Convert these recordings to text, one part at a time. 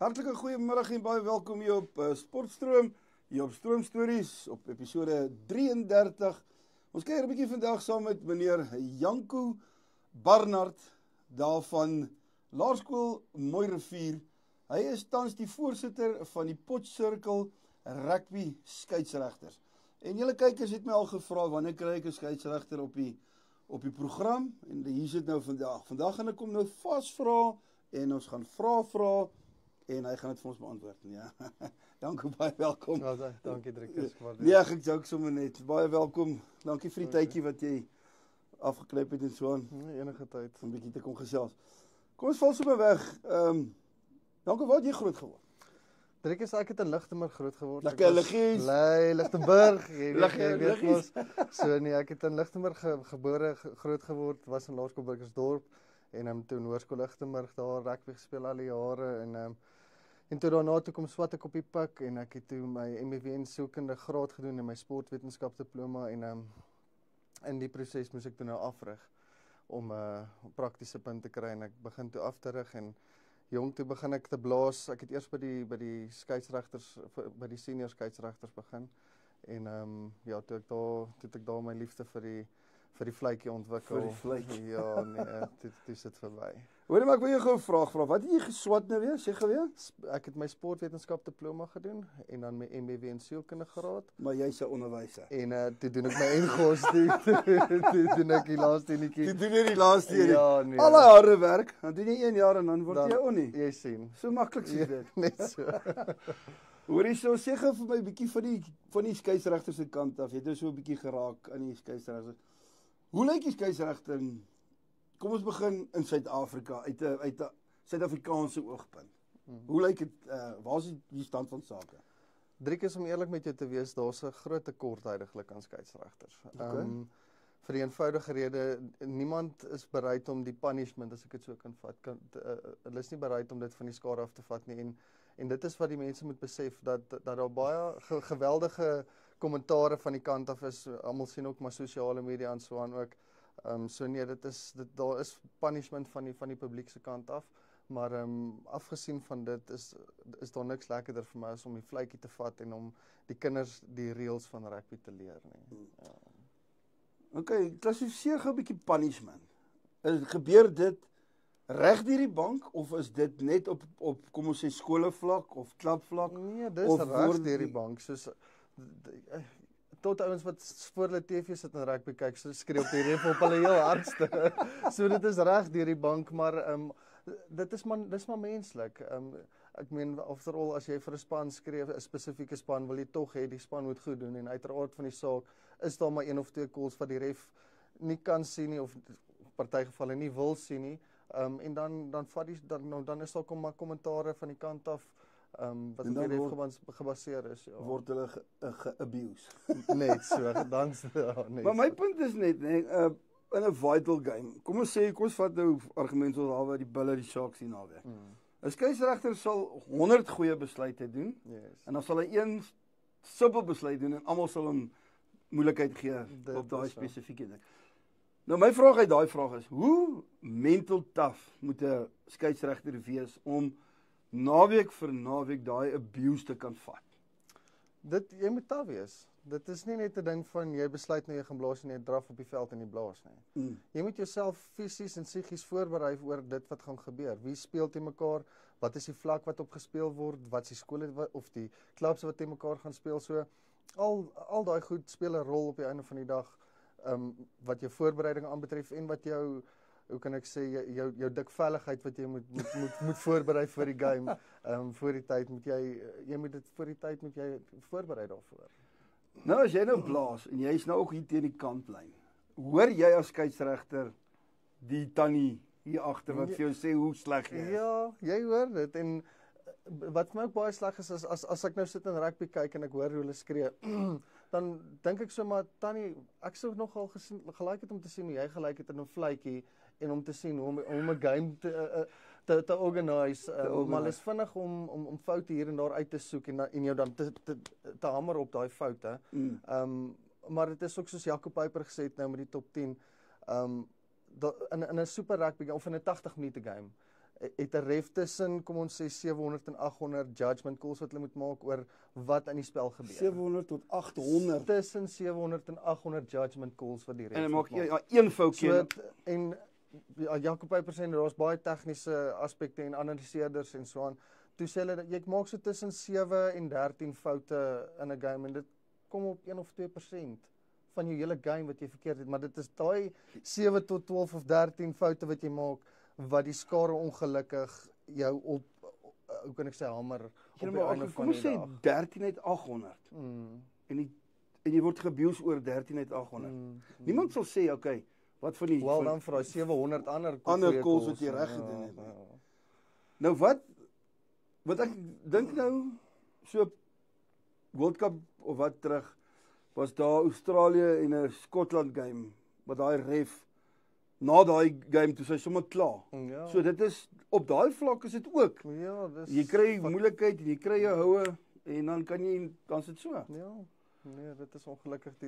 Hartlike goeiemiddag en baie welkom hier op Sportstroom, hier op Stroomstories, op episode 33. Ons kyk 'n bietjie vandag saam met meneer Janko Barnard, daar van Laerskool Mooirivier. Hy is tans die voorsitter van die Potchefstroom rugby skeieregters. En julle kykers het my al gevra, wanneer kry ek 'n skeieregter op die program? En hier sit nou vandag. Vandag gaan ek hom nou vasvra en ons gaan vra en hy gaan dit vir ons beantwoord. Ja. Dankie, baie welkom. Ja, dankie Driekus. Nee, ek joke sommer net. Baie welkom. Dankie vir die tydjie wat jy afgeknyp het en so aan. Nee, enige tyd. 'n bietjie te kom gesels. Kom ons val sommer weg. Dankie, waar het jy groot geword? Driekus, ek het in Lichtenburg groot geword. Lekker liggies. Lichtenburg. Liggies. So nee, ek het in Lichtenburg gebore, groot geword, was in Laerskool Burgersdorp en toe in Hoërskool Lichtenburg daar rugby gespeel al die jare en toe daarna toe kom swat ek op die pik en ek het toe my MEW in sielkunde graad gedoen en my sportwetenskap diploma en in die proses moes ek toe nou afrig om praktiese punt te kry en ek begin toe af te rig en jong toe begin ek te blaas. Ek het eers by die skeieregters, by die senior skeieregters begin en ja, toe het ek daar my liefde vir die vletjie ontwikkel. Vir die vletjie. Ja, nee, dit is dit verby. Hoorie, maar ek wil jou gou 'n vraag vra. Wat het jy geswat nou weer? Sê gou weer. Ek het my sportwetenskap diploma gedoen en dan my MEW in sielkunde graad. Maar jy's 'n onderwyser. En toe doen ek my NGOS toe doen ek die laaste enetjie. Jy doen nie die laaste een nie. Ja, nee. Alle harde werk, dan doen jy 1 jaar en dan word jy nie. Jy sien. So maklik soos dit. Net so. Hoorie, so sê gou vir my 'n bietjie van die skeieregters se kant af. Jy het nou so 'n bietjie geraak aan die skeieregters. Hoe lyk die skeieregter? Kom ons begin in Suid-Afrika uit 'n Suid-Afrikaanse oogpunt. Hoe lyk dit? Waar is die stand van sake? Driekus, om eerlik met jou te wees, daar's 'n groot tekort heidaglik aan skeieregters. Okay. Vir die eenvoudige rede, niemand is bereid om die punishment, as ek dit so kan vat, hulle is nie bereid om dit van die skare af te vat nie en dit is wat die mense moet besef, dat daar baie geweldige kommentare van die kant af is. Almal sien ook maar sosiale media en so aan ook. So nee, daar is punishment van die publiek se kant af, maar afgesien van dit is daar niks lekkerder vir my as om die vletjie te vat en om die kinders die reëls van rugby te leer nie. Ja. Okay, klassifiseer gou 'n bietjie punishment. Gebeur dit reg deur die bank of is dit net op kom ons sê skolevlak of klubvlak? Nee, dis reg deur die bank, soos tot ouens wat voor hulle TV sit en rugby kyk, so skree op die ref op hulle heel hardste. So dit is reg deur die bank, maar dis maar menslik. Ek meen, after all, as jy vir 'n span skree, 'n spesifieke span, wil jy tog hê die span moet goed doen en uiteraard van die saak is daar maar 1 of 2 calls wat die ref nie kan sien nie of partygevalle nie wil sien nie. En dan is daar maar kommentare van die kant af wat op die ref gebaseer is. Ja. Word hulle ge-abuse. Net so, dan ja, net. Maar my punt is net, in 'n vital game. Kom ons vat nou argumente soos daar waar die Bulle die Sharks hier naweek. 'n Skeieregter sal 100 goeie besluite doen. Yes. En dan sal hy een simpel besluit doen en almal sal hom moeilikheid gee op daai spesifieke ding. Nou my vraag uit daai vraag is, hoe mental tough moet 'n skeieregter wees om naweek vir naweek daai abuse te kan vat? Jy moet taaf wees. Dit is nie net 'n ding van jy besluit nou jy gaan blaas en jy draf op die veld en jy blaas nie. Jy moet jouself fisies en psigies voorberei oor dit wat gaan gebeur. Wie speel teen mekaar? Wat is die vlak wat op gespeel word? Wat is die skole of die klubs wat teen mekaar gaan speel? So al daai goed speel 'n rol op die einde van die dag, wat jou voorbereiding aanbetref en wat jou, hoe kan ek sê, jou dikvelligheid wat jy moet voorberei vir die game. Voor die tyd moet jy voorberei daarvoor. Nou as jy nou blaas en jy's nou ook hier teen die kantlyn, hoor jy as skeieregter die tannie hier agter wat vir jou sê hoe sleg jy is? Ja, jy hoor dit en wat vir my ook baie sleg is as ek nou sit en rugby kyk en ek hoor hoe hulle skree, dan dink ek so maar tannie, ek sou nogal gelyk het om te sien hoe jy gelyk het in 'n vletjie en om te sien hoe om 'n game te organise, maar organise. hulle is vinnig om foute hier en daar uit te soek en jou dan te hamer op daai foute. Maar dit is ook soos Jacob Piper gesê het nou met die top 10, in 'n super rugby of in 'n 80 minute game, het 'n ref tussen, kom ons sê 700 en 800 judgment calls wat hulle moet maak oor wat in die spel gebeur. 700 tot 800. Tussen 700 en 800 judgment calls wat die ref En dan maak moet jy een foutjie. en Jacob Piper sê daar's baie tegniese aspekte en analiseerders en so aan. Toe sê hulle dat jy maak so tussen 7 en 13 foute in 'n game en dit kom op 1 of 2% van jou hele game wat jy verkeerd het, maar dit is daai 7 tot 12 of 13 foute wat jy maak wat die skare ongelukkig jou op hoe kan ek sê hamer op die einde Kom van ons die sê dag. 13 uit 800. En jy word gebiels oor 13 uit 800. Niemand sal sê, okay, wat van die Wel dan vir daai 700 ander calls wat jy reg gedoen het. Nou wat ek dink nou so World Cup of wat terug was daar Australië en 'n Skotland game wat daai ref na daai game toe sy sommer klaar. Ja. So dit is op daai vlak is dit ook. Ja, dis Jy kry moeilikheid en jy kry jou houe en dan sit so. Ja. Nee, dit is ongelukkig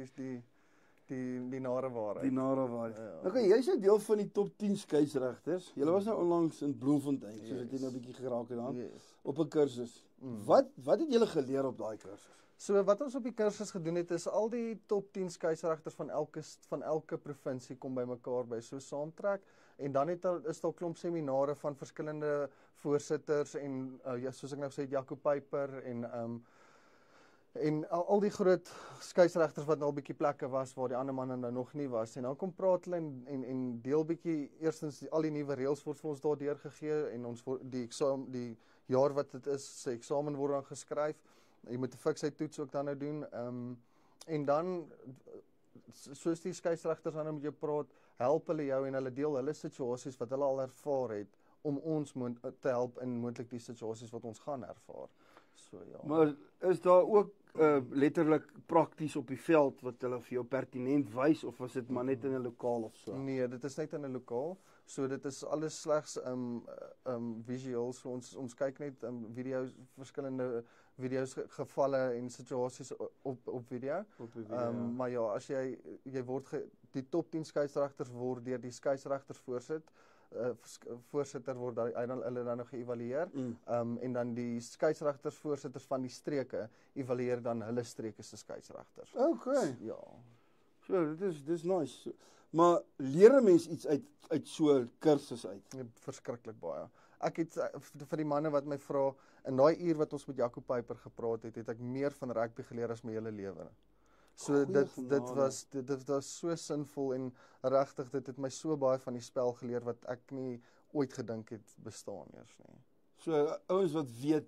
die nare waarheid. Die nare waarheid. Ja. Okay, jy's 'n deel van die top 10 skeieregters. Julle was nou onlangs in Bloemfontein, soos dit jy nou 'n bietjie geraak het dan, op 'n kursus. Wat het julle geleer op daai kursus? So wat ons op die kursus gedoen het is al die top 10 skeieregters van elke provinsie kom bymekaar by so saamtrek en dan is daar klomp seminare van verskillende voorsitters en soos ek nou gesê het Jacob Piper en al die groot skeieregters wat nou 'n bietjie plekke was waar die ander manne nou nog nie was en dan kom praat hulle en deel bietjie eerstens al die nuwe reëls word vir ons daardeur gegee en ons word die jaar wat dit is, se eksamen word dan geskryf. Jy moet 'n fikse toets ook dan nou doen. En dan soos die skeieregters dan met jou praat, help hulle jou en hulle deel hulle situasies wat hulle al ervaar het om ons te help in moontlik die situasies wat ons gaan ervaar. So ja. Maar is daar ook letterlik prakties op die veld wat hulle vir jou pertinent wys of was dit maar net in 'n lokaal of so? Nee, dit is net in 'n lokaal. So dit is alles slegs visueel. So ons kyk net video's, verskillende video's gevalle en situasies op video. Maar ja, as jy word die top 10 skeieregters word deur die skeieregters voorsitter word hulle dan nog geëvalueer. En dan die skeieregters voorsitters van die streke evalueer dan hulle streke se skeieregters. Okay. Ja. So dis nice. Maar leer 'n mens iets uit so 'n kursus uit? Ja, verskriklik baie. Ek het vir die manne wat my vra, in daai uur wat ons met Jacob Piper gepraat het ek meer van rugby geleer as my hele lewe. So dit was so sinvol en regtig dit het my so baie van die spel geleer wat ek nie ooit gedink het bestaan eers nie. So ouens wat weet.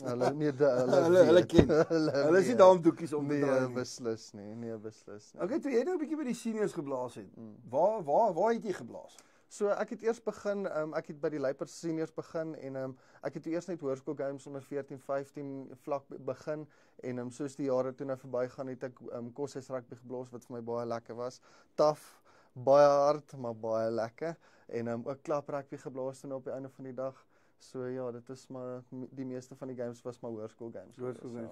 Hulle ken. Hulle is nie daar om doekies om te draai nie. Beslis nie. Okay, toe jy nou 'n bietjie by die seniors geblaas het. Waar het jy geblaas? So ek het eers begin, ek het by die Luipers seniors begin en ek het eers net hoërskool games onder 14, 15 vlak begin en soos die jare toe nou verbygaan het ek koshuis rugby geblaas wat vir my baie lekker was. Taaf, baie hard, maar baie lekker en ook klap rugby geblaas toe op die einde van die dag. So ja, dit is maar die meeste van die games was maar hoërskool games.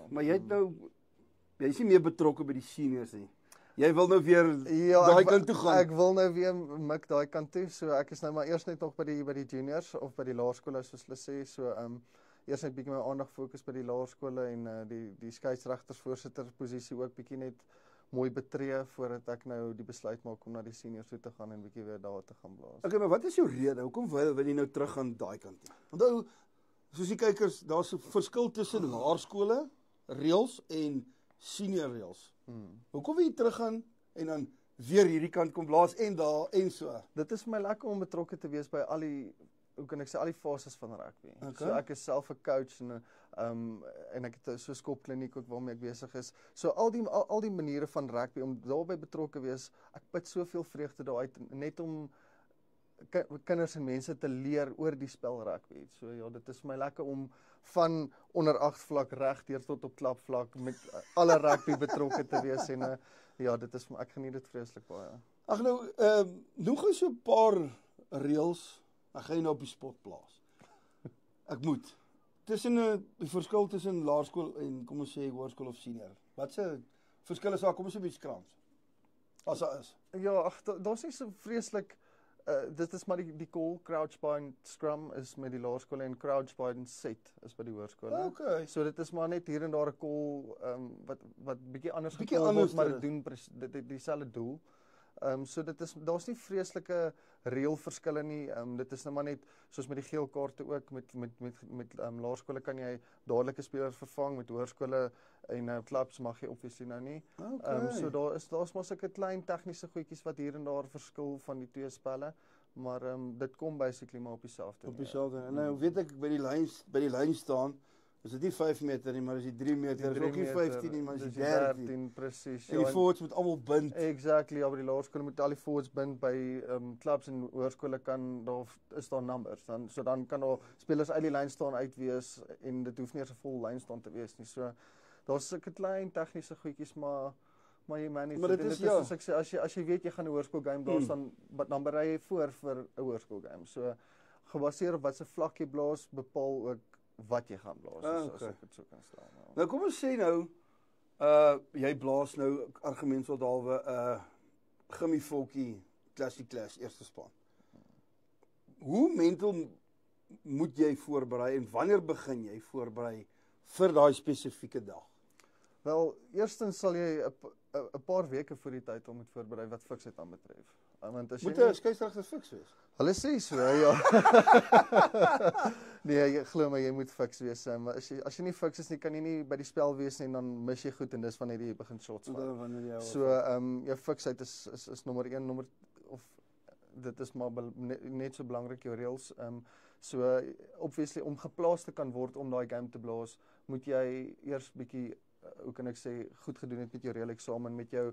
Maar jy's nie meer betrokke by die seniors nie. Jy wil nou weer daai kant toe gaan. Ek wil nou weer mik daai kant toe. So ek is nou maar eers net nog by die juniors of by die laerskole soos hulle sê. So eers net bietjie my aandag fokus by die laerskole en die skeieregtersvoorsitter posisie ook bietjie net mooi betree voordat ek nou die besluit maak om na die seniors toe te gaan en bietjie weer daar te gaan blaas. Okay, maar wat is jou rede? Hoekom wil jy nou terug gaan daai kant toe? Onthou, soos die kykers, daar's 'n verskil tussen laerskole reëls en senior reëls. Hoekom wil jy teruggaan en dan weer hierdie kant kom blaas en daar en so? Dit is vir my lekker om betrokke te wees by al die, hoe kan ek sê, al die fases van rugby. Okay. So ek is self 'n coach en ek het so 'n skopkliniek ook waarmee ek besig is. So al die maniere van rugby om daarbey betrokke wees, ek put soveel vreugde daaruit net om kinders en mense te leer oor die spel rugby. So ja, dit is my lekker om van onder 8 vlak reg deur tot op klap vlak met alle rugby betrokke te wees en ja, dit is ek geniet dit vreeslik baie. Ag nou, noem gou so 'n paar reëls Dan gaan jy nou op die spot plaas. Ek moet. Die verskil tussen laerskool en kom ons sê hoërskool of senior. Wat se verskil is daar? Kom ons 'n bietjie krams. As daar is. Ja, ag daar's nie so vreeslik dit is maar die call, crouch bind scrum is met die laerskool en crouch bind set is by die hoërskool. Okay. So dit is maar net hier en daar 'n call wat bietjie anders Bietjie gekol anders, word, maar dit doen dieselfde doel. So daar's nie vreeslike reël verskille nie. Dit is nou maar net soos met die geel kaarte ook met laerskole kan jy dadelike spelers vervang, met hoërskole en clubs mag jy obviously nou nie. Okay. So daar's maar sulke klein tegniese goedjies wat hier en daar verskil van die twee spelle, maar dit kom basically maar op dieselfde. Op dieselfde. En nou weet ek by die lyn staan, is dit nie 5 meter nie, maar is die 3 meter, is ook nie 15 nie, maar is die 13. Presies. En die forwards moet almal bind. Exactly, ja, by die laerskole moet al die forwards bind, by clubs en hoërskole is daar numbers. Dan kan daar spelers uit die lyn staan uit wees en dit hoef nie eens 'n vol lyn staan te wees nie. So daar's sulke klein tegniese goedjies, maar jy manage. Maar dit is ja. Soos ek sê, as jy weet jy gaan 'n hoërskool game blaas, dan berei jy voor vir 'n hoërskool game. So gebaseer op wat se vlak jy blaas, bepaal ook wat jy gaan blaas, as ek dit so kan stel. Nou kom ons sê nou, jy blaas nou argumentshalwe Gimmivolkie Clash eerste span. Hoe mental moet jy voorberei en wanneer begin jy voorberei vir daai spesifieke dag? Wel, eerstens sal jy 'n paar weke voor die tyd om moet voorberei wat fiksheid aanbetref. Want as jy moet 'n skeieregter fiks wees. Hulle sê so, ja. Nee, glo my, jy moet fiks wees. Maar as jy nie fiks is nie, kan jy nie by die spel wees nie en dan mis jy goed en dis wanneer jy begin shots vat. So, jou fiksheid is nommer 1, dit is maar net so belangrik, jou reëls. So, obviously, om geplaas te kan word om daai game te blaas, moet jy eers bietjie hoe kan ek sê, goed gedoen het met jou reël eksamen, met jou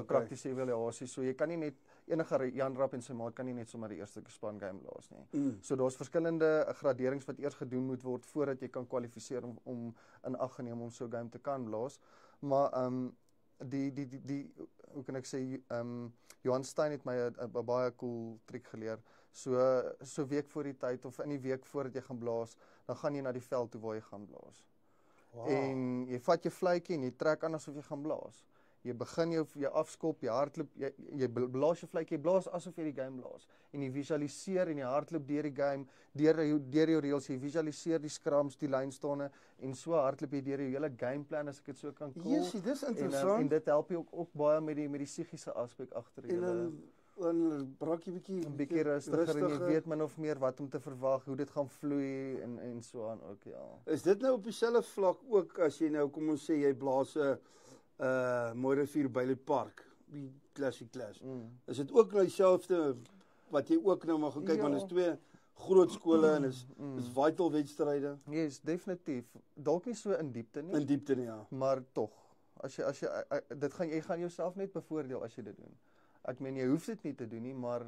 praktiese evaluasie. So jy kan nie net enige Jan Rapp en sy maat kan nie net sommer die eerste span game blaas nie. So daar's verskillende graderings wat eers gedoen moet word voordat jy kan kwalifiseer om in ag geneem om so 'n game te kan blaas. Maar hoe kan ek sê, Johan Stein het my 'n baie cool triek geleer. So week voor die tyd of in die week voordat jy gaan blaas, dan gaan jy na die veld toe waar jy gaan blaas. Wow. En jy vat jou fluitjie en jy trek aan asof jy gaan blaas. Jy begin jou afskop, jy hardloop, jy blaas jou fluitjie, jy blaas asof jy die game blaas. En jy visualiseer en jy hardloop deur die game, deur jou reëls, jy visualiseer die scrums, die lynstane en so hardloop jy deur jou hele gameplan as ek dit so kan call. Jessie, dis interessant. En dit help jou ook baie met die psigiese aspek agter julle. En braak jy 'n bietjie rustiger en jy weet min of meer wat om te verwag, hoe dit gaan vloei en so aan ook, ja. Is dit nou op dieselfde vlak ook as jy nou, kom ons sê jy blaas 'n Mooirivier by die park, die Clash. Is dit ook nou dieselfde wat jy ook nou mag gaan kyk, want is twee groot skole en is vital wedstryde? Yes, definitief. Dalk nie so in diepte nie. In diepte nie, ja. Maar tog. As jy jy gaan jouself net bevoordeel as jy dit doen. Ek meen jy hoef dit nie te doen nie, maar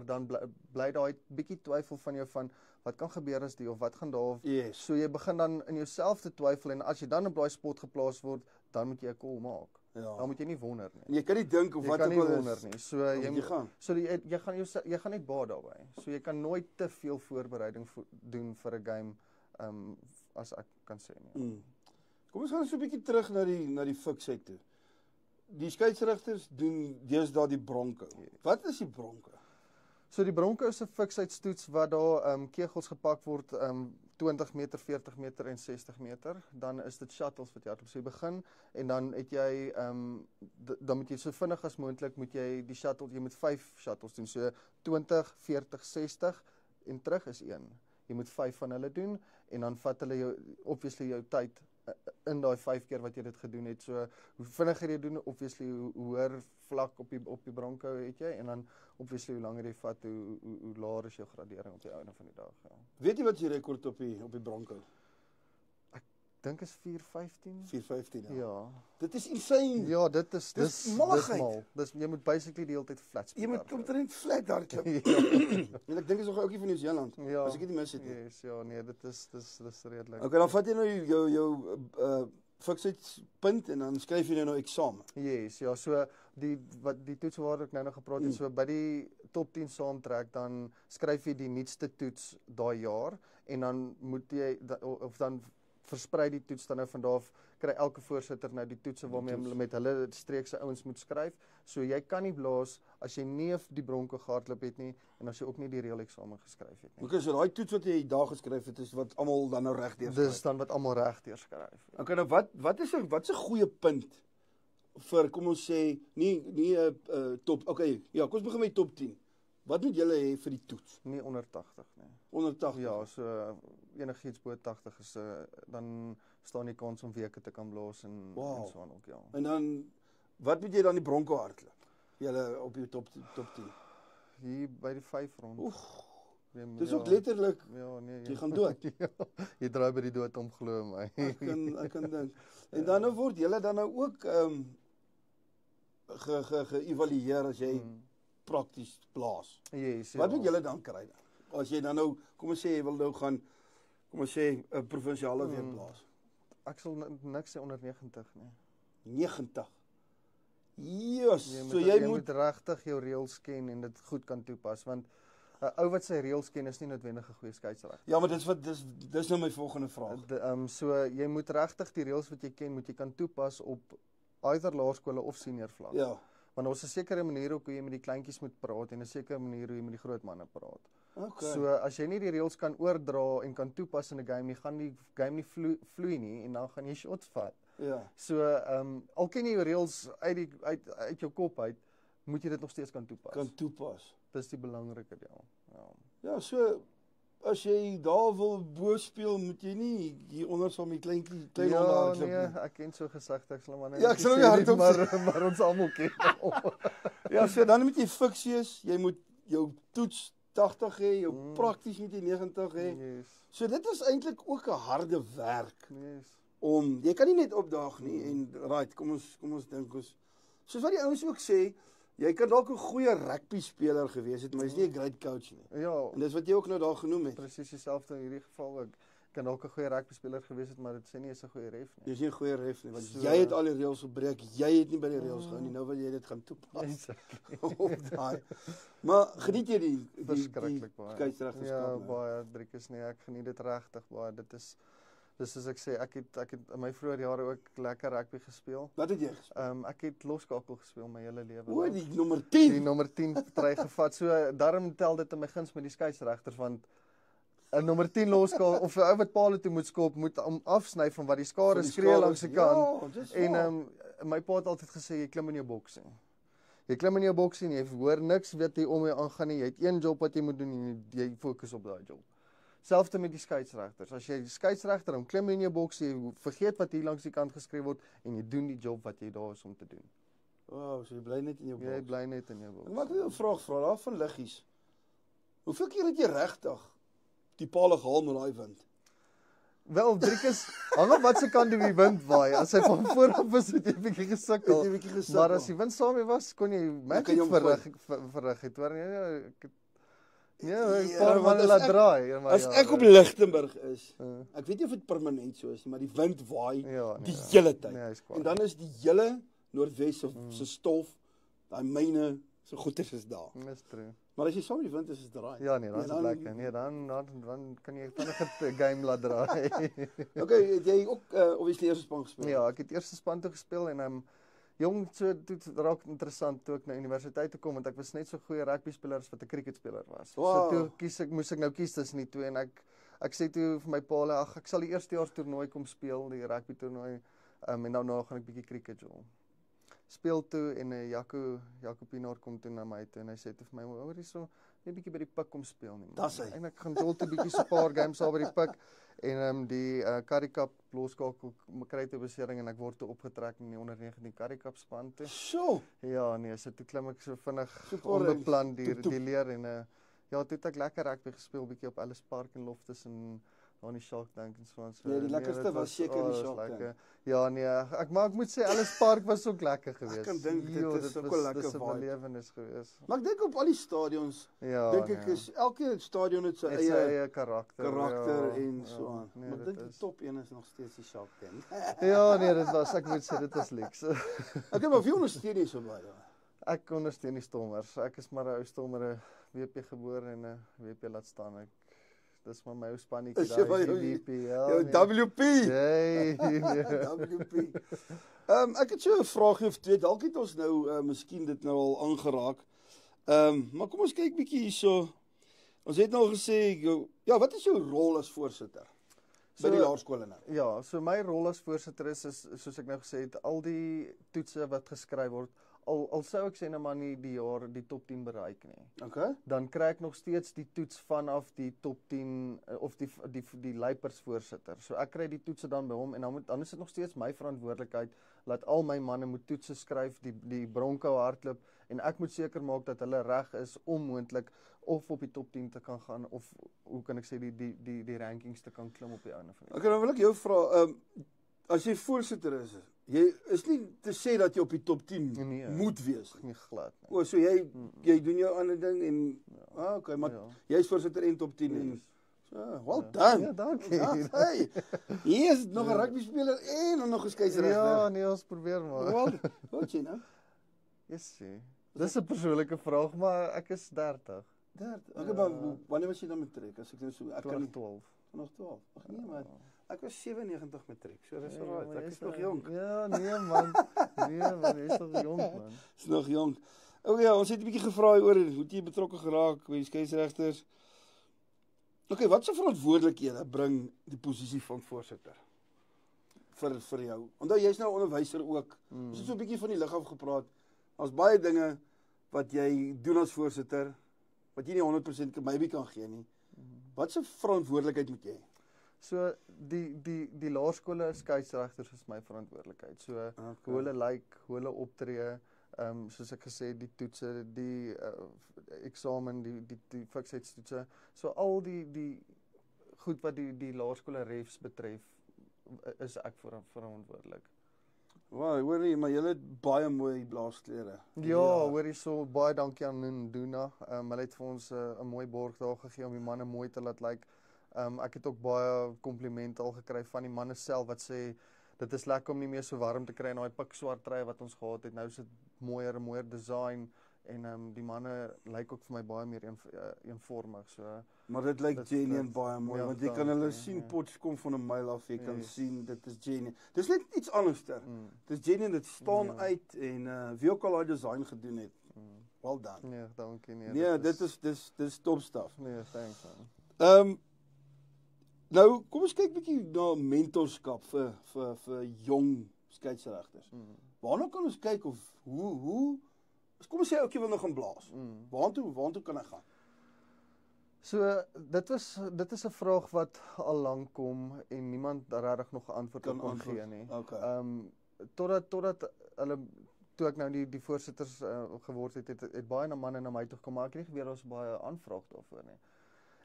dan bly daai bietjie twyfel van jou van wat kan gebeur as of wat gaan daar. Yes. So jy begin dan in jouself te twyfel en as jy dan op daai spot geplaas word, dan moet jy 'n call maak. Ja. Dan moet jy nie wonder nie. En jy kan nie dink of wat ook al is. Jy kan nie wonder nie. So jy gaan net baat daarbey. So jy kan nooit te veel voorbereiding doen vir 'n game as ek kan sê nie. Kom ons gaan so 'n bietjie terug na die fiksheid toe. Die skeieregters doen deesdae die bronco. Wat is die bronco? So die bronco is 'n fiksheidstoets wat daar kegels gepak word 20 meter, 40 meter en 60 meter. Dan is dit shuttles wat jy hardloop. So jy begin en dan het jy dan moet jy so vinnig as moontlik moet jy die shuttle, jy moet 5 shuttles doen. So 20, 40, 60 en terug is 1. Jy moet 5 van hulle doen en dan vat hulle jou tyd in daai 5 keer wat jy dit gedoen het. So hoe vinniger jy doen, obviously hoe hoër vlak op die bronco het jy en dan obviously hoe langer jy vat, hoe laer is jou gradering op die einde van die dag. Ja. Weet jy wat jy rekord op die bronco? Ek dink is 4:15. 4:15. Ja. Dit is insane. Ja, dis mal. Jy moet basically die hele tyd flat speel. Jy moet omtrent flat hardloop. En ek dink is nog 'n ouetjie van Nieu-Seeland. Ja. As ek dit nie mis het nie. Yes, ja, nee, dit is redelik. Okay, dan vat jy nou jou fiksheidspunt en dan skryf jy nou eksamen. Yes, ja, so die toets waar ek nou gepraat het, so by die top 10 saamtrek, dan skryf jy die nuutste toets daai jaar en dan moet jy of dan versprei die toets dan nou van daar af, kry elke voorsitter nou die toetse waarmee hulle met hulle streekse ouens moet skryf. So jy kan nie blaas as jy nie die bronke gehardloop het nie en as jy ook nie die reël eksamen geskryf het nie. Okay, so daai toets wat jy daar geskryf het is wat almal dan nou reg deur skryf. Dis dan wat almal reg deur skryf. Okay, nou wat is 'n goeie punt vir kom ons sê nie top. Okay, ja, kom ons begin met top 10. Wat moet julle hê vir die toets? Nie onder 80 nie. Onder 80. Ja, so enigiets bo 80 is dan staan die kans om weke te kan blaas en so aan ook, ja. En dan wat moet jy dan die bronke hardloop? Julle op die top 10. Hier by die 5 rond. Oef. Dis ja, ook letterlik. Ja, nee. Jy gaan dood. Ja, jy draai by die dood om, glo my. Ek kan dink. En dan nou word julle dan nou ook geëvalueer as jy prakties blaas. Yes, Wat moet julle dan kry dan? As jy dan nou, kom ons sê jy wil nou gaan, kom ons sê 'n provinsiale weer blaas. Ek sal niks sê onder 90 nie. 90. Jesus, so jy jy moet regtig jou reëls ken en dit goed kan toepas, want 'n ou wat sy reëls ken is nie noodwendig 'n goeie skeieregter. Ja, maar dis nou my volgende vraag. So jy moet regtig die reëls wat jy ken, moet jy kan toepas op either laerskole of senior vlak. Ja. Want ons 'n sekere manier hoe jy met die kleintjies moet praat en 'n sekere manier hoe jy met die groot manne praat. Okay. So as jy nie die reëls kan oordra en kan toepas in 'n game nie, gaan die game nie vloei nie en dan gaan jy shots vat. Ja. So al ken jy jou reëls uit jou kop uit, moet jy dit nog steeds kan toepas. Kan toepas. Dis die belangrike deel. Ja. Ja, so as jy daar wil bo speel, moet jy nie hier onder saam met klein Ja, hardloop nee, nie. ek ken so gesegde, ek sal maar net Ja, ek sal sê nie hardop maar ons almal ken hom. Ja, so dan moet jy fiksies, jy moet jou toets 80 hê, jou prakties moet jy 90 hê. Yes. So dit is eintlik ook 'n harde werk Yes. om jy kan nie net opdaag nie en right, kom ons dink ons soos wat die ouens ook sê, jy kan dalk 'n goeie rugby speler gewees het, maar jy's nie 'n great coach nie. Ja, En dis wat jy ook nou daar genoem het. presies dieselfde in hierdie geval ook. Kan dalk 'n goeie rugby speler gewees het, maar dit sê nie is 'n goeie ref nie. Jy's nie 'n goeie ref nie, want So- jy het al die reëls gebreek, jy het nie by die reëls gehou nie. Nou wil jy dit gaan toepas Exactly. op daai. Maar geniet jy die Verskriklik baie. skeieregterskap? Ja, nou? baie Driekus nie. Ek geniet dit regtig baie. Dit is soos ek sê, ek het in my vroeë jare ook lekker rugby gespeel. Wat het jy gespeel? Ek het loskakel gespeel my hele lewe. O, lank. die nommer Die 10. nommer 10 try gevat. So daarom tel dit in my guns met die skeieregters, want 'n nommer 10 loskakel of 'n ou wat paal toe moet skop, moet hom afsny van wat die skare skree langs die kant. Ja, dis En waar. my pa het altyd gesê jy klim in jou boksie. Jy klim in jou boksie en jy hoor niks wat jy om jou aangaan nie. Jy het een job wat jy moet doen en jy fokus op daai job. Selfs met die skeieregters. As jy die skeieregter hom klim in jou boksie, jy vergeet wat hier langs die kant geskryf word en jy doen die job wat jy daar is om te doen. Wow, so jy bly net in jou Jy boks. bly net in jou Ek boksie. maak net 'n vraag daar van liggies. Hoeveel keer het jy regtig die paal gehaal met daai wind? Wel, Driekus, hang af wat se kant die wind waai. As hy van voor af is, het jy 'n bietjie gesukkel. Het jy 'n bietjie gesukkel? Maar as die wind saam mee was, kon jy kan jy magic hom verrig het, hoor. Ja, Ja, ek paar want manne as laat ek- draai. Ja, maar As ja, ek op Lichtenburg is, Ja. ek weet nie of dit permanent so is nie, maar die wind waai Ja, nee, die ja. hele tyd. Nee, hy is kwaad. En dan is die hele Noordwes se stof, daai myne, so goeders is daar. Dis true. Maar as jy saam met die wind is dit draai. Ja, nee, dan is dit lekker. Nee, dan kan jy vinnig 'n game laat draai. Okay, het jy ook obviously eerste span gespeel? Ja, ek het eerste span toe gespeel en jong, so dit raak interessant toe ek na universiteit toe kom, want ek was net so goeie rugby speler as wat 'n cricketspeler was. Wow. So toe moes ek nou kies tussen die twee en ek sê toe vir my pa, ag ek sal die eerstejaars toernooi kom speel, die rugby toernooi, en dan gaan ek bietjie cricket doen. Speel toe en Jaco Pinaar kom toe na my toe en hy sê toe vir my, hoor hierso, net bietjie by die pik kom speel nie. Dis hy. En ek gaan dol toe bietjie so 'n paar games daar by die pik en die Currie Cup loskakel kry toe besering en ek word toe opgetrek in die onder 19 Currie Cup span toe. So, Ja, nee, so toe klim ek so vinnig Super onbeplan toep, toep. die leer en ja, toe het ek lekker rugby gespeel bietjie op Ellis Park en Loftus en aan die Shark Tank en so aan. Nee, die lekkerste dit was seker die dit Shark was Tank. lekker. Ja, nee, ek moet sê Ellis Park was ook lekker geweest. Ek kan dink dit is ook 'n lekker Dis 'n vibe. belewenis geweest. Maar ek dink op al die stadions, Ja, dink ek is elke stadion het sy het sy eie eie karakter en so aan. Nee, Maar ek dit dink die is top 1 is nog steeds die Shark Tank. Ja, nee, ek moet sê dit was lekker. Ek het maar wie ondersteun jy so baie? Ek ondersteun die Stormers. Ek is maar 'n ou Stormer, 'n WP gebore en 'n WP laat staan. Dis maar my ou spannetjie Is jy daai jou- WP. Ja. Jou nee. WP. Nee, nee. WP. Ek het so 'n vraagie of twee. Dalk het ons nou miskien dit nou al aangeraak. Maar kom ons kyk bietjie hierso. Ons het nou gesê ja, wat is jou rol as voorsitter by die laerskole nou? Ja, so my rol as voorsitter is soos ek nou gesê het, al die toetse wat geskryf word, al sou ek sê nou maar nie die jaar die top 10 bereik nie. Okay. Dan kry ek nog steeds die toets vanaf die top 10 of die leipersvoorsitter. So ek kry die toetse dan by hom en dan is dit nog steeds my verantwoordelikheid dat al my manne moet toetse skryf, die Bronco hardloop en ek moet seker maak dat hulle reg is om moontlik of op die top 10 te kan gaan of hoe kan ek sê die rankings te kan klim op die einde van die Okay, dan wil ek jou vra, as jy voorsitter is, jy is nie te sê dat jy op die top 10 Nee. moet wees nie. nie glad nie. O, so jy doen jou ander ding en okay, maar Ja. jy is voorsitter en top 10 en Yes. so, well done. Ja, dankie. Hey, hier is nog 'n rugby speler en dan nog 'n skeieregter. Ja, nee, ons probeer maar. Wel, wat jy nou? Yes, sê. Dis 'n persoonlike vraag, maar ek is 30. 30. Okay, maar wanneer was jy dan matriek? As ek nou so ek kan nie 12. nog 12. Ag nee, maar ek was 97 matriek. So dis Ja, alright. maar Ek jy's is nog nou- jonk. Ja, nee man. Nee man, jy's nog jonk man. Is nog jonk. Okay, ja, ons het 'n bietjie gevra oor hoe jy betrokke geraak by die skeieregters. Okay, wat se verantwoordelikhede bring die posisie van voorsitter vir jou? Onthou jy's nou 'n onderwyser ook. Ons het so 'n bietjie van die lig af gepraat. Daar's baie dinge wat jy doen as voorsitter wat jy nie 100% maybe kan gee nie. Wat se verantwoordelikheid moet jy hê? So die laerskole skeieregters is my verantwoordelikheid. So hoe hulle lyk, hoe hulle optree, soos ek gesê die toetse, die eksamen, die fiksheidstoetse. So al die goed wat die laerskole refs betref, is ek verantwoordelik. Wow, hoor jy, maar jy het baie mooi blaasklere. Ja, hoor hierso, baie dankie aan Nunduna. Hulle het vir ons 'n mooi borg daar gegee om die manne mooi te laat lyk. Ek het ook baie komplimente al gekry van die manne self wat sê dit is lekker om nie meer so warm te kry in daai pikswart trui wat ons gehad het. Nou is dit mooier design en die manne lyk ook vir my baie meer eenvormig. So Maar dit lyk genuine baie mooi, ja, want jy kan hulle dankie, sien, ja. Potch kom van 'n myl af, jy kan Yes. sien, dit is genuine. Dis net iets anderster. Dis genuine, dit staan Ja. uit en wie ook al daai design gedoen het, well done. nee, dankie nee. Nee, dis top stuff. Nee, thanks man. Nou, kom ons kyk bietjie na mentorskap vir jong skeieregters. Waarna kan ons kyk of hoe kom ons sê ouetjie wil nou gaan blaas. Waartoe kan hy gaan? So dit is 'n vraag wat al lank kom en niemand regtig nog 'n antwoord op kon gee nie. Okay. Totdat hulle toe ek nou die voorsitters geword het baie manne na my toe gekom, maar ek het nie geweet daar's baie aanvraag daarvoor nie.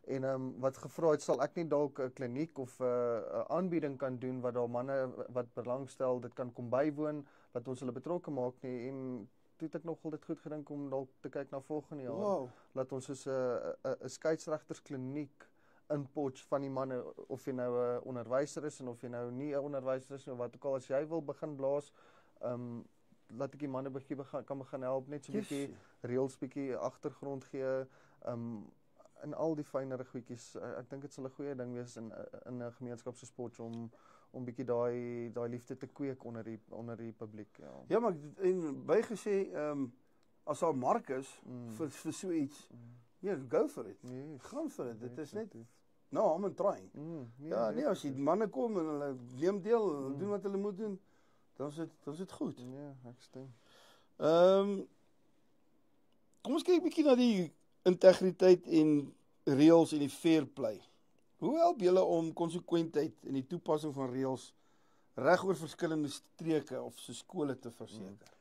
En wat gevra het, sal ek nie dalk 'n kliniek of 'n aanbieding kan doen wat daar manne wat belangstel dit kan kom bywoon, wat ons hulle betrokke maak nie en toe het ek nogal dit goed gedink om dalk te kyk na volgende jaar. Wow. Laat ons soos 'n skeieregterskliniek in Potch van die manne, of jy nou 'n onderwyser is en of jy nou nie 'n onderwyser is of wat ook al, as jy wil begin blaas, laat ek die manne kan begin help, net so 'n bietjie reëls, bietjie agtergrond gee, en al die fynere goedjies. Ek dink dit sal 'n goeie ding wees in 'n gemeenskap soos Potch om bietjie daai liefde te kweek onder die publiek, ja. Ja, maar en bygesê, as daar mark is vir so iets, ja, go for it. Yes. Gaan vir dit. Dit is net I'm trying. Nee, Ja, nee, as die manne kom en hulle neem deel, hulle doen wat hulle moet doen, dan is dit goed. Ja, ek stem. Kom ons kyk bietjie na die integriteit en reëls en die fair play. Hoe help julle om konsekwentheid in die toepassing van reëls reg oor verskillende streke of so skole te verseker?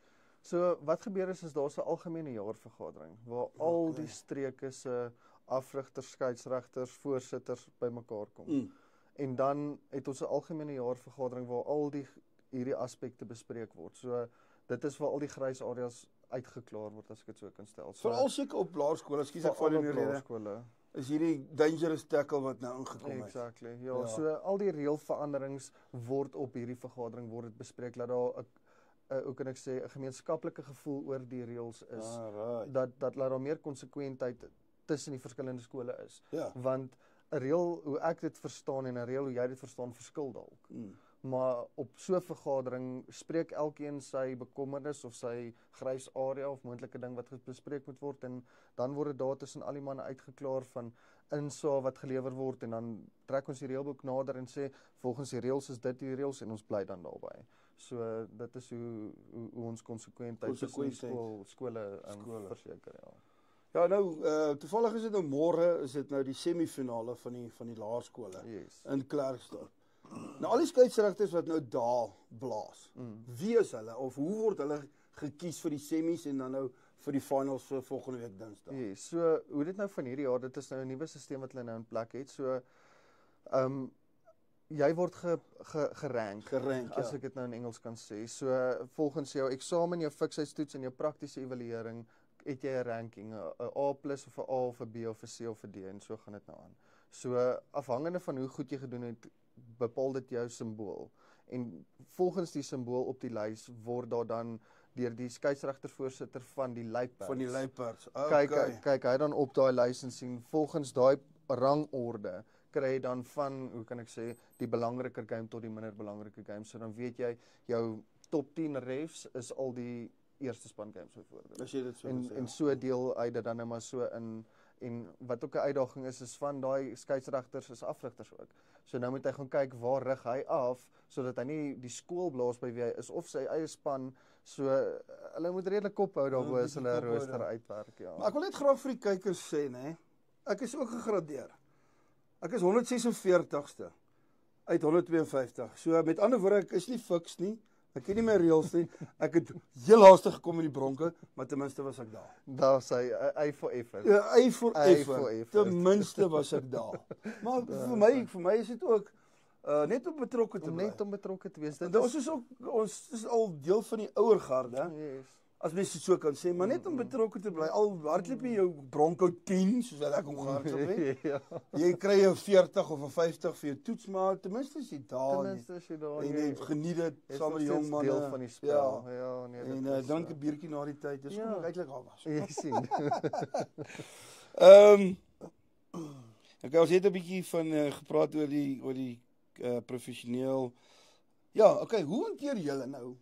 So wat gebeur is daar's 'n algemene jaarvergadering waar al die streke se afrigters, skeieregters, voorsitters bymekaar kom. En dan het ons 'n algemene jaarvergadering waar al hierdie aspekte bespreek word. So dit is waar al die grys areas uitgeklaar word, as ek dit so kan stel. So, Veral seker op laerskole, ekskuus ek val in die rede. laerskole. Is hierdie dangerous tackle wat nou ingekom het. Exactly. Ja, so al die reëlveranderings word op hierdie vergadering word dit bespreek, dat daar hoe kan ek sê 'n gemeenskaplike gevoel oor die reëls is. Alright. Dat laat daar meer konsekwentheid tussen die verskillende skole is. Ja. Want 'n reël hoe ek dit verstaan en 'n reël hoe jy dit verstaan verskil dalk. Maar op so 'n vergadering spreek elkeen sy bekommernis of sy grys area of moontlike ding wat bespreek moet word, en dan word dit daar tussen al die manne uitgeklaar van insaag wat gelewer word, en dan trek ons die reëlboek nader en sê volgens die reëls is dit die reëls en ons bly dan daarbey. So dit is hoe ons konsekwentheid tussen skole verseker, ja. Ja, nou toevallig is dit nou môre, is dit nou die semifinale van die laerskole in Klerksdorp. Nou al die skeieregters wat nou daar blaas. Wie is hulle of hoe word hulle gekies vir die semies en dan nou vir die finals vir volgende week Dinsdag? So hoe dit nou van hierdie jaar, dit is nou 'n nuwe stelsel wat hulle nou in plek het. So jy word gerank, as ek dit nou in Engels kan sê. So volgens jou eksamen, jou fiksheidstoets en jou praktiese evaluering het jy 'n ranking, 'n A+ of 'n A of 'n B of 'n C of 'n D, en so gaan dit nou aan. So afhangende van hoe goed jy gedoen het, bepaal dit jou simbool. En volgens die simbool op die lys word daar dan deur die skeieregtervoorsitter van die Luiperds. Van die Luiperds. Okay. Kyk hy dan op daai lys en sien volgens daai rangorde kry jy dan van, hoe kan ek sê, die belangriker game tot die minder belangrike game. So dan weet jy jou top 10 refs is al die eerste span games byvoorbeeld. As jy dit so en so deel hy dit dan nou maar so in. En wat ook 'n uitdaging is van daai skeieregters is afrigters ook. So nou moet hy gaan kyk waar rig hy af sodat hy nie die skool blaas by wie hy is of sy eie span. So hulle moet redelik kop hou daarbo as hulle 'n rooster uitwerk, ja. Maar ek wil net graag vir die kykers sê, nê. Ek is ook gegradeer. Ek is 146ste uit 152. So met ander woorde, ek is nie fiks nie. Ek ken nie my reëls nie. Ek het heel laaste gekom in die bronke, maar ten minste was ek daar. Daar sê hy for effort. Ja, hy for effort. Ten minste was ek daar. Maar vir my is dit ook net om betrokke te bly. Net om betrokke te wees. Ons is al deel van die ouer garde. Yes. As mens dit so kan sê, maar net om betrokke te bly. Al hardloop jy jou Bronco 10, soos wat ek omgehardloop het. Ja. Jy kry 'n 40 of 'n 50 vir jou toets, maar ten minste is jy daar. Ten minste is jy daar. En jy geniet dit saam met die jong manne. Deel van die spel. Ja, nee, en drink 'n biertjie na die tyd. Dis hoe ek eintlik al was. Jy sien. Okay, ons het 'n bietjie van gepraat oor die professioneel. Ja, okay, hoe hanteer julle nou?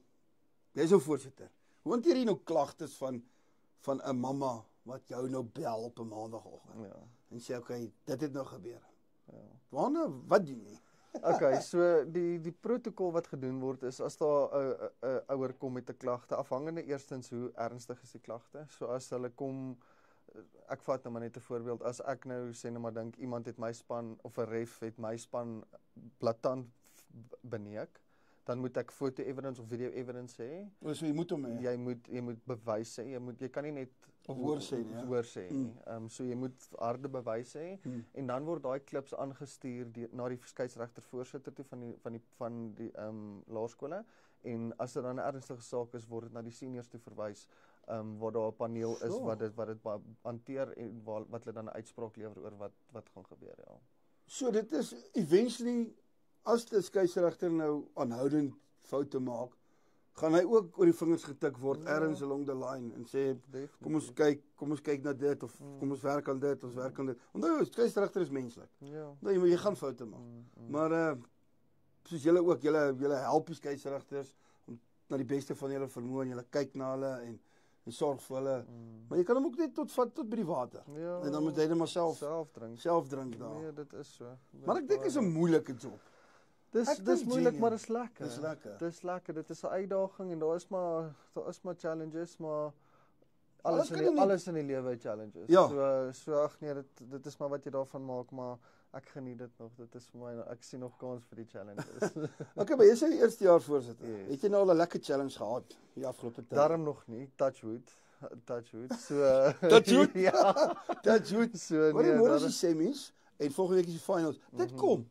Jy's nou voorsitter. Hoe hanteer jy nou klagtes van 'n mamma wat jou nou bel op 'n maandagooggend? Ja. En sê okay, dit het nou gebeur. Ja. Wat doen jy? Okay, so die protokol wat gedoen word is as daar 'n ouer kom met 'n klagte, afhangende eerstens hoe ernstig is die klagte. So as hulle kom, ek vat nou maar net 'n voorbeeld, as ek nou sê nou maar dink iemand het my span of 'n ref het my span blaatant beneek, dan moet ek foto evidence of video evidence hê. So jy moet hom hê. Jy moet bewys hê. Jy kan nie net hoor sê nie. Hoor sê nie. So jy moet harde bewys hê en dan word daai klips aangestuur na die skeieregtervoorsitter toe van die laerskole, en as dit dan 'n ernstige saak is, word dit na die seniors toe verwys, waar daar 'n paneel is wat dit hanteer en wat hulle dan 'n uitspraak lewer oor wat gaan gebeur, ja. So dit is eventually, as die skeieregter nou aanhoudend foute maak, gaan hy ook oor die vingers getik word ergens along the line en sê kom ons kyk na dit of kom ons werk aan dit, ons werk aan dit. Onthou, skeieregter is menslik. Ja. Nou jy gaan foute maak. Maar soos julle ook, julle help die skeieregters om na die beste van julle vermoë en julle kyk na hulle en sorg vir hulle. Maar jy kan hom ook net tot by die water. Ja, en dan moet hy dit maar self drink daar. Nee, dit is so. Maar ek dink dit is 'n moeilike job. Dis moeilik, maar dis lekker. Dis lekker. Dit is 'n uitdaging en daar is maar challenges, maar alles in die lewe het challenges. Ja. So ag nee, dit is maar wat jy daarvan maak, maar ek geniet dit nog. Dit is vir my, ek sien nog kans vir die challenges. Okay, maar jy is die eerste jaar voorsitter. Yes. Het jy nou al 'n lekker challenge gehad die afgelope tyd? Daarom nog nie, touch wood. So Touch wood? Ja. Touch wood. So maar môre is die semis en volgende week is die finals. Dit kom.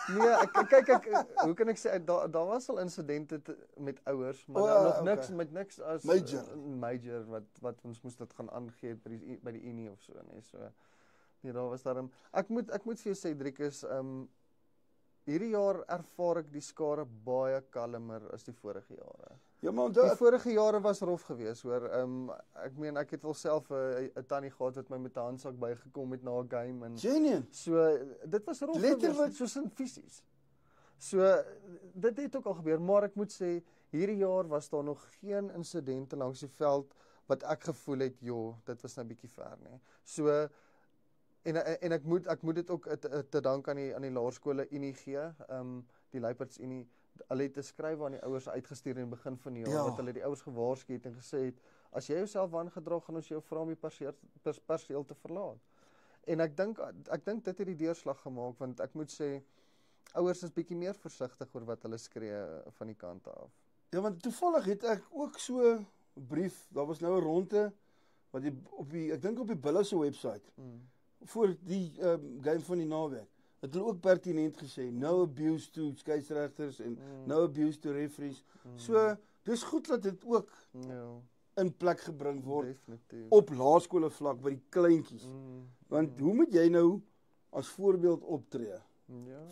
Nee, kyk, hoe kan ek sê, daar was al insidente met ouers, maar nog niks okay. met niks as major wat ons moes dit gaan aangee by die Unie of so, nee, so. Nee, daar was daarom. Ek moet vir jou sê, Driekus, hierdie jaar ervaar ek die skare baie kalmer as die vorige jare. Ja, maar Die vorige jare was rof geweest, hoor. Ek meen, ek het wel self 'n tannie gehad wat my met 'n handsak bygekom het na 'n game en genuine. so dit was rof geweest, soos in fisies. So dit het ook al gebeur, maar ek moet sê hierdie jaar was daar nog geen insidente langs die veld wat ek gevoel het, joh, dit was nou bietjie ver, nê. So en ek moet dit ook te dank aan die laerskole Unie gee, die Luiperds Unie. Hulle het 'n skryf aan die ouers uitgestuur in die begin van die jaar wat hulle die ouers gewaarsku het en gesê het, as jy jouself wangedra, gaan ons jou vra om die perseel te verlaat. En ek dink dit het die deurslag gemaak, want ek moet sê ouers is bietjie meer versigtig oor wat hulle skree van die kante af. Ja, want toevallig het ek ook so 'n brief, daar was nou 'n ronde wat ek dink op die Bulls se webwerf voor die game van die naweek. Het hulle ook pertinent gesê, no abuse to skeieregters en no abuse to referees. So, dis goed dat dit ook in plek gebring word. Definitief. Op laerskole vlak by die kleintjies. Want hoe moet jy nou as voorbeeld optree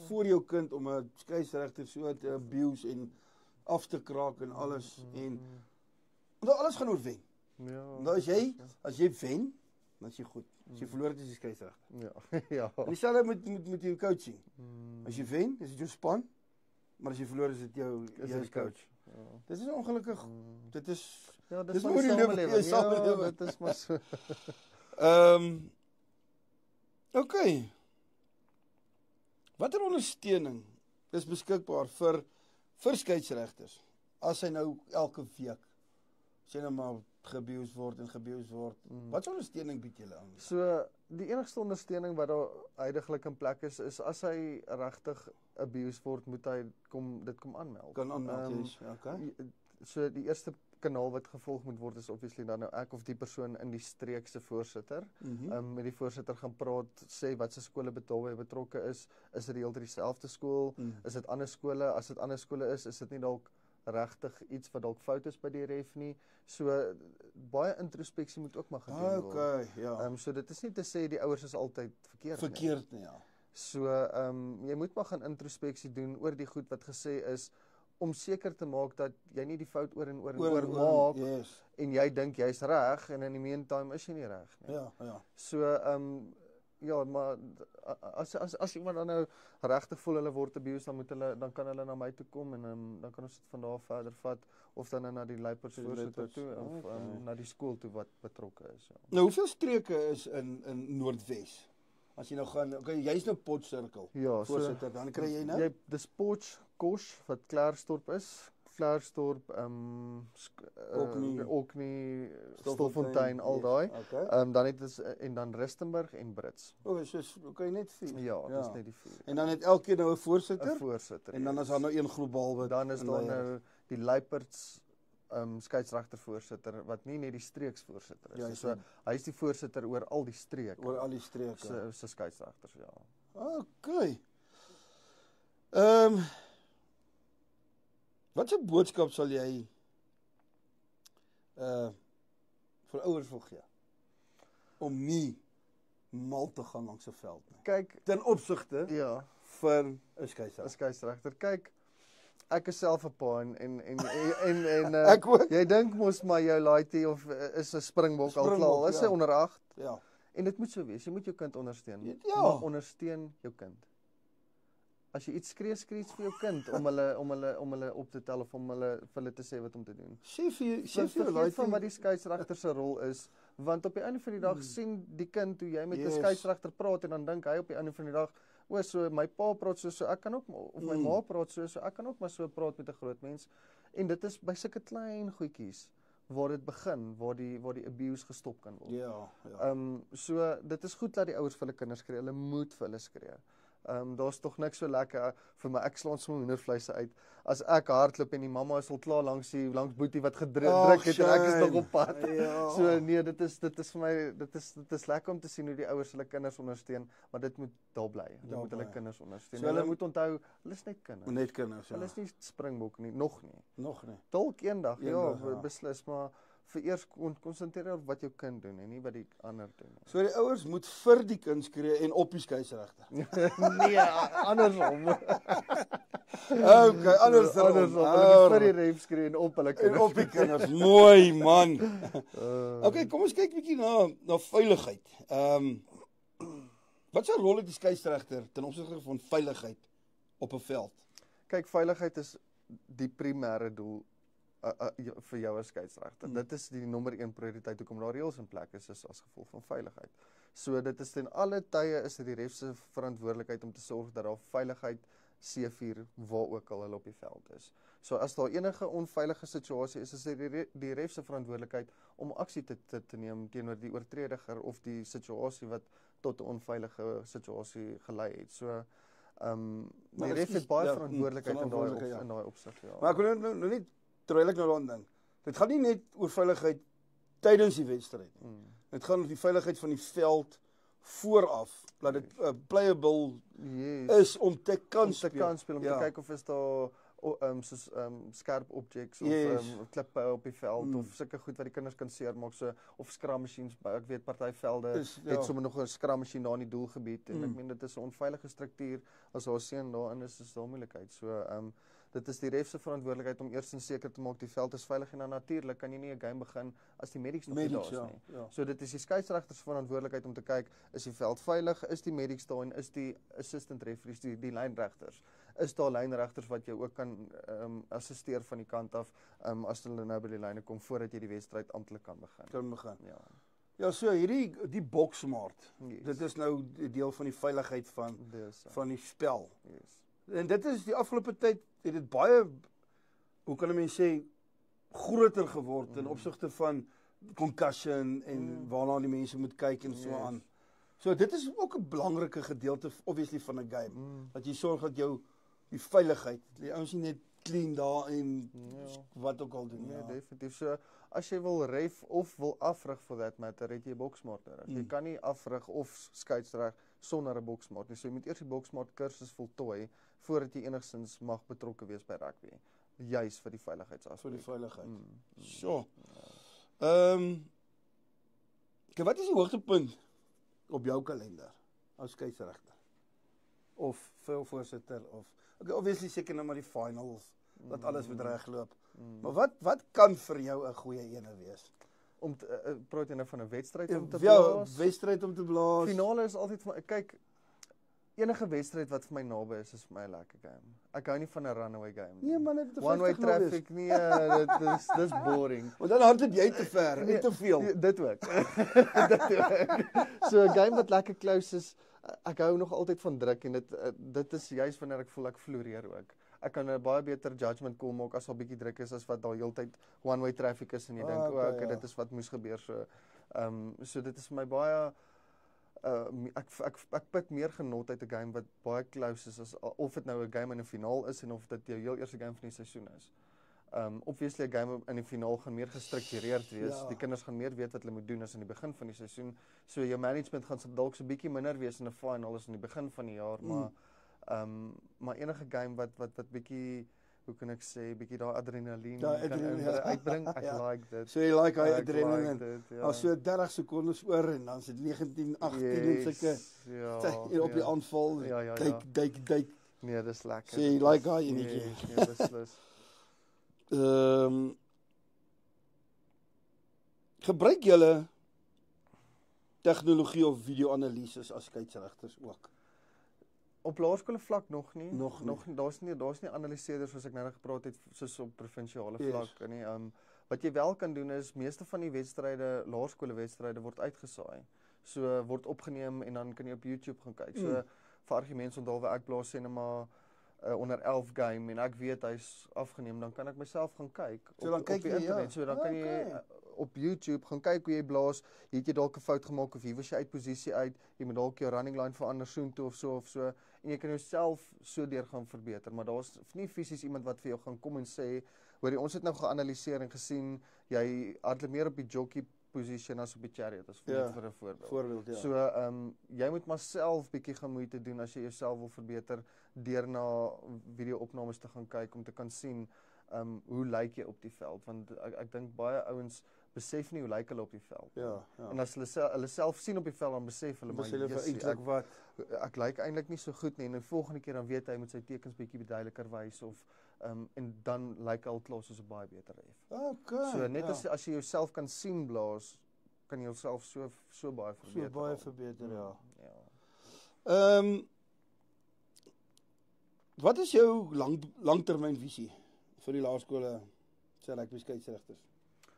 voor jou kind om 'n skeieregter so te abuse en af te kraak en alles en alles gaan oor wen. Ja. Nou as jy wen, dan is jy goed. As jy verloor het, is jy skeieregter. Ja. En dieselfde met jou coaching. As jy wen, is dit jou span, maar as jy verloor is dit jou coach. Ja. Dit is ongelukkig. Dit is dis maar die samelewing. Ja, dit is maar so. Okay. Watter ondersteuning is beskikbaar vir skeieregters as hy nou elke week sê nou maar geabuse word. Wat ondersteuning bied julle aan? So, die enigste ondersteuning wat daar huidigelik in plek is as hy regtig abuse word, moet hy dit kom aanmeld. Kan aanmeld, okay. So, die eerste kanaal wat gevolg moet word is obviously dan nou ek of die persoon in die streek se voorsitter. Met die voorsitter gaan praat, sê wat se skole by betrokke is dit heeltemal dieselfde skool, is dit ander skole, as dit ander skole is dit nie dalk regtig iets wat dalk fout is by die ref nie. So baie introspeksie moet ook maar gedoen word. Okay, ja. So dit is nie te sê die ouers is altyd verkeerd nie, ja. So jy moet maar gaan introspeksie doen oor die goed wat gesê is om seker te maak dat jy nie die fout oor maak en jy dink jy's reg en in die meantime is jy nie reg nie. Ja. So ja, maar as iemand dan nou regtig voel hulle word abused, dan kan hulle na my toe kom en dan kan ons dit van daar verder vat of dan na die Luiperds voorsitter toe of na die skool toe wat betrokke is. Ja. Nou hoeveel streke is in Noordwes? As jy nou gaan, okay, jy's nou Potchefstroom voorsitter, dan kry jy nou? Dis Potchefstroom wat Klerksdorp is. Klerksdorp, Orkney, Stilfontein, al daai. Dan het ons en dan Rustenburg en Brits. Okay, net 4. Ja, dis net die 4. En dan het elkeen nou 'n voorsitter? 'n voorsitter. En dan is daar nou een globaal dan is daar nou die Luiperds skeieregter voorsitter wat nie net die streeksvoorsitter is. Ja, so hy is die voorsitter oor al die streke. Oor al die streke. So skeieregters, ja. Okay. Wat 'n boodskap sal jy vir ouers wil gee om nie mal te gaan langs 'n veld nie? Kyk, ten opsigte vir 'n skeieregter. Kyk, ek is self 'n pa en ek ook. Jy dink mos maar jou laaitie of is 'n springbok al klaar, is hy onder 8. Ja. En dit moet so wees. Jy moet jou kind ondersteun. Ja. Maar ondersteun jou kind. As jy iets skree iets vir jou kind om hulle op te tel of om vir hulle te sê wat om te doen. Sê vir laaitie van wat die skeieregter se rol is, want op die einde van die dag sien die kind hoe jy met 'n skeieregter praat en dan dink hy op die einde van die dag, so my pa praat so ek kan ook, of my ma praat so ek kan ook maar so praat met 'n groot mens. En dit is by sulke klein goedjies waar dit begin, waar die abuse gestop kan word. Ja. So dit is goed dat die ouers vir hulle kinders skree, hulle moet vir hulle skree. Daar's tog niks so lekker vir my. Ek slaan sommer hoendervleise uit. As ek hardloop en die mamma is al klaar langs boetie wat druk het en ek is nog op pad. Ja. So nee, dit is vir my dit is lekker om te sien hoe die ouers hulle kinders ondersteun, maar dit moet daar bly. Hulle moet hulle kinders ondersteun. So hulle moet onthou, hulle is net kinders. Net kinders, ja. Hulle is nie Springbok nie, nog nie. Nog nie. Dalk eendag, ja, ja. beslis, maar vir eers konsentreer op wat jou kind doen en nie wat die ander doen nie. So die ouers moet vir die kind skree en op die skeieregter. Nee, andersom. Okay, andersom. Hulle moet vir die ref skree en op hulle En kinders. op die kinders. Mooi man. Okay, kom ons kyk bietjie na veiligheid. Wat se rol het die skeieregter ten opsigte van veiligheid op 'n veld? Kyk, veiligheid is die primêre doel vir jou as skeieregter. Dit is die nommer 1 prioriteit hoekom daar reëls in plek is as gevolg van veiligheid. So dit is ten alle tye is dit die ref se verantwoordelikheid om te sorg dat daar veiligheid C4 waar ook al hulle op die veld is. So as daar enige onveilige situasie is dit die ref se verantwoordelikheid om aksie te neem teenoor die oortrediger of die situasie wat tot 'n onveilige situasie gelei het. So die ref het baie verantwoordelikheid in daai opsig, ja. Maar ek wil nou net terwyl ek nou daaraan dink. Dit gaan nie net oor veiligheid tydens die wedstryd nie. Dit gaan oor die veiligheid van die veld vooraf, dat dit playable is om te kan speel. Om te kyk of is daar soos skerp objects of klippe op die veld of sulke goed wat die kinders kan seermaak, so of scrum machines. Ek weet party velde het sommer nog 'n scrum masjien daar in die doelgebied en ek meen dit is 'n onveilige struktuur as daar 'n seun daarin is daar moeilikheid. So dit is die ref se verantwoordelikheid om eers seker te maak die veld is veilig en dan natuurlik kan jy nie 'n game begin as die medics nog nie daar is nie. Ja. So dit is die skeieregter se verantwoordelikheid om te kyk, is die veld veilig, is die medics daar en is die assistant referees, die lynregters. Is daar lynregters wat jou ook kan assisteer van die kant af as hulle nou by die lyne kom voordat jy die wedstryd amptelik kan begin. Ja. Ja, so die boksmaat. Yes. Dit is nou 'n deel van die veiligheid van die spel. Yes. En dit is die afgelope tyd het dit baie, hoe kan 'n mens sê, groter geword in opsigte van concussion en waarna die mense moet kyk en so aan. So dit is ook 'n belangrike gedeelte obviously van 'n game. Dat jy sorg dat die veiligheid, die ouens nie net clean daar en wat ook al doen. Ja, definitief. So as jy wil ref of wil afrig for that matter, het jy 'n boksmaat nodig. Jy kan nie afrig of skeieregter sonder 'n boksmaat nie. So jy moet eers die boksmaat kursus voltooi voordat jy enigstens mag betrokke wees by rugby. Juis vir die veiligheidsaspek. Vir die veiligheid. So. Wat is die hoogtepunt op jou kalender as skeieregter? Of veldvoorsitter of obviously seker nou maar die finals dat alles moet regloop. Maar wat kan vir jou 'n goeie ene wees? Om praat jy nou van 'n wedstryd om te blaas? Ja, wedstryd om te blaas. Finale is altyd van kyk enige wedstryd wat vir my naby is vir my 'n lekker game. Ek hou nie van 'n runaway game nie. Nee man, dit is one way traffic nie, dis boring. Want dan hardloop jy te ver en te veel. Dit ook. So 'n game wat lekker close is, ek hou nog altyd van druk en dit is juist wanneer ek voel ek floreer ook. Ek kan 'n baie beter judgement call maak as al bietjie druk is as wat daar heeltyd one way traffic is en jy dink okay, dit is wat moes gebeur. So dit is vir my baie ek put meer genot uit 'n game wat baie close is as of dit nou 'n game in 'n finaal is en of dit jou heel eerste game van die seisoen is. Obviously 'n game in die finaal gaan meer gestruktureerd wees. Ja. Die kinders gaan meer weet wat hulle moet doen as in die begin van die seisoen. So jou management gaan dalk so 'n bietjie minder wees in 'n final as in die begin van die jaar, maar enige game wat bietjie, hoe kan ek sê, bietjie daai adrenalien uitbring. Ek like dit. So jy like hy adrenalien. As so 30 sekondes oor en dan is dit 19, 18 en sulke op die aanval. Duik. Nee, dis lekker. So jy like hy enetjie. Nee, beslis. Gebruik julle tegnologie of video-analises as skeieregters ook? Op laerskool vlak nog nie. Nog daar's nie analiseerders soos ek nou gepraat het soos op provinsiale vlak nie. Wat jy wel kan doen is meeste van die wedstryde, laerskoolwedstryde word uitgesaai. So word opgeneem en dan kan jy op YouTube gaan kyk. So vir argumente onthou ek blaas sê net maar onder 11 game en ek weet hy's afgeneem, dan kan ek myself gaan kyk op die internet. So dan kan jy op YouTube, gaan kyk hoe jy blaas, het jy dalk 'n fout gemaak of hier was jy uit posisie uit, jy moet dalk jou running line verander soontoe of so, en jy kan jouself so deur gaan verbeter, maar daar's nie fisies iemand wat vir jou gaan kom en sê, hoor jy, ons het nou geanalyseer en gesien, jy hardloop meer op die jockey position as op die chariot, as vir 'n voorbeeld. Ja. So, jy moet maar self bietjie gaan moeite doen as jy jouself wil verbeter, deur na video-opnames te gaan kyk, om te kan sien, hoe lyk jy op die veld, want ek dink baie ouens besef nie hoe lyk hulle op die veld. Ja. En as hulle self sien op die veld, dan besef hulle, maar ek lyk eintlik nie so goed nie, en die volgende keer dan weet hy met sy tekens bietjie duideliker wys, of en dan lyk hy al klaar soos 'n baie beter ref. Okay. So net as jy jouself kan sien blaas, kan jy jouself so baie verbeter. So baie verbeter, ja. Wat is jou langtermynvisie vir die laerskole se rugby skeieregters?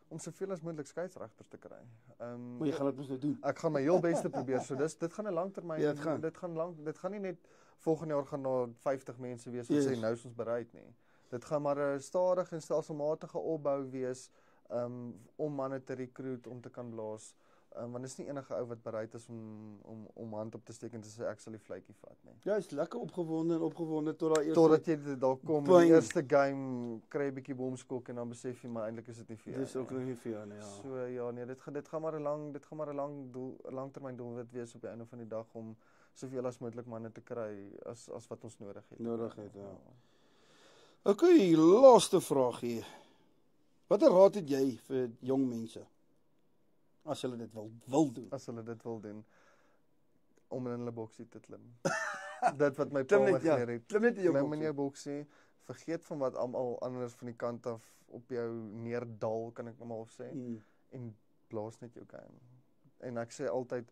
Om soveel as moontlik skeieregters te kry. Maar jy gaan dit mos nou doen. Ek gaan my heel beste probeer. So dit gaan 'n langtermyn, dit gaan nie net volgende jaar gaan daar 50 mense wees wat sê nou is ons bereid nie. Dit gaan maar 'n stadige en stelselmatige opbou wees om manne te recruit om te kan blaas. Want is nie enige ou wat bereid is om hand op te steek en te sê ek sal die vletjie vat nie. Ja, is lekker opgewonde tot daai eerste, totdat jy daar kom, die eerste game kry 'n bietjie bomskok en dan besef jy maar eintlik is dit nie vir jou. Dis ook nie vir jou nie, ja. So ja, nee, dit gaan maar 'n langtermyn doelwit wees op die einde van die dag om soveel as moontlik manne te kry as wat ons nodig het. Ja. Okay, laaste vraag hier. Watter raad het jy vir jong mense as hulle dit wil doen? As hulle dit wil doen, om in hulle boksie te klim. Dit wat my pa geleer het. Klim net in jou boksie. Jou boksie. Vergeet van wat almal anders van die kant af op jou neerdal, kan ek maar sê. En blaas net jou game. En ek sê altyd,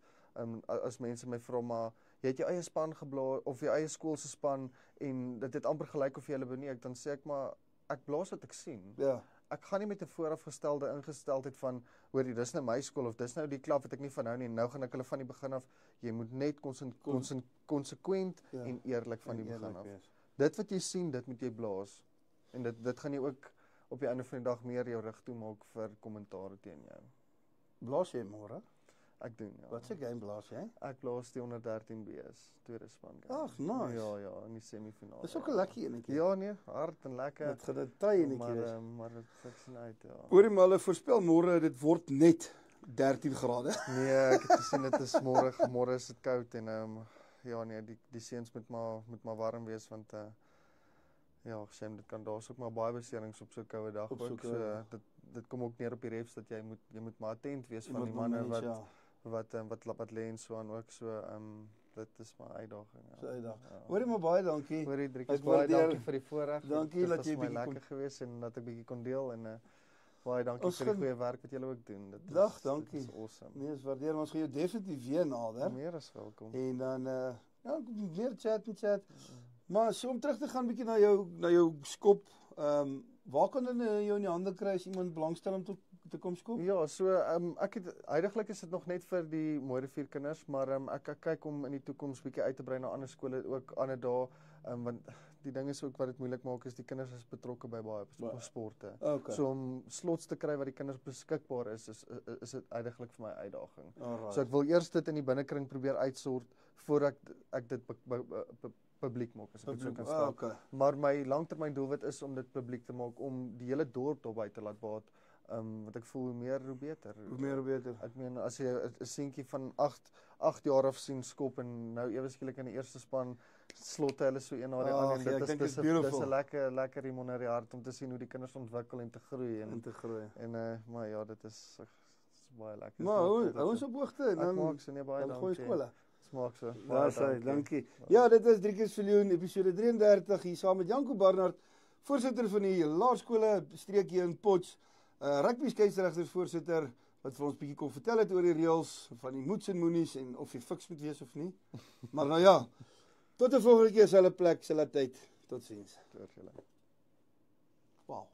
as mense my vra, maar jy het jou eie span geblaas, of jou eie skool se span, en dit het amper gelyk of jy hulle beneek, dan sê ek maar, ek blaas wat ek sien. Ja. Ek gaan nie met 'n voorafgestelde ingesteldheid van, hoor jy, dis nou my skool, of dis nou die klap wat ek nie van hou nie, nou gaan ek hulle van die begin af, jy moet net konsekwent en eerlik van die begin af. Dit wat jy sien, dit moet jy blaas. En dit gaan jy ook op die einde van die dag meer jou rug toe maak vir kommentaar teen jou. Blaas jy môre? Ek doen, ja. Wat se game blaas jy? Ek blaas die 113 B's, tweede span game. Ag, nice. Ja, in die semifinale. Dis ook 'n lekker enetjie. Ja, nee, hard en lekker. Dit gaan 'n tye enetjie is. Maar dit fiks uit, ja. Hoorie maar, hulle voorspel môre dit word net 13 grade. Nee, ek het gesien dit is môre is dit koud en ja nee, die seuns moet maar warm wees, want ja, gesien dit kan daar's ook maar baie beserings op so 'n koue dag ook. So dit kom ook neer op die refs dat jy moet maar attent wees van die manne wat lê en so aan ook, so dit is maar uitdaging. Ja. So uitdaging. Hoorie maar baie dankie. Hoorie Driekies, baie dankie vir die voorreg. Dankie dat jy bietjie lekker gewees en dat ek bietjie kon deel en baie dankie vir die goeie werk wat julle ook doen. Dankie. Dit is awesome. Nee, ons waardeer, ons gaan jou definitief weer nader. Meer as welkom. En dan ja, weer chat. Maar so om terug te gaan bietjie na jou skop, waar kan hulle jou in die hande kry as iemand belangstel om te kom skop? Ja, so ek het heidaglik is dit nog net vir die Mooirivier kinders, maar ek kyk om in die toekoms bietjie uit te brei na ander skole ook ander dae, want die ding is ook wat dit moeilik maak is die kinders is betrokke by baie sporte. Okay. So om slots te kry wat die kinders beskikbaar is dit heidaglik vir my uitdaging. Alright. So ek wil eers dit in die binnekring probeer uitsort voordat ek dit publiek maak, as ek dit so kan stel. Okay. Maar my langtermyn doelwit is om dit publiek te maak, om die hele dorp daarby te laat baat. Wat ek voel, hoe meer hoe beter. Hoe meer hoe beter. Ek meen, as jy 'n seentjie van 8 jaar af sien skop en nou ewe skielik in die eerste span slotte hulle so een na die ander, en dit is 'n lekker iemand in die hart om te sien hoe die kinders ontwikkel en te groei en maar ja, dit is baie lekker. Maar ons op hoogte en dan maak so baie dankie. Smaak so. Baie dankie. Ja, dit was Driekies Viljoen, episode 33 hier saam met Janko Barnard, voorsitter van die laerskole streek hier in Potch. Rugby skeieregters voorsitter wat vir ons bietjie kon vertel het oor die reëls van die moets en moenies en of jy fiks moet wees of nie. Maar nou ja, tot 'n volgende keer, selfe plek, selfe tyd. Totsiens. Tot julle. Wow.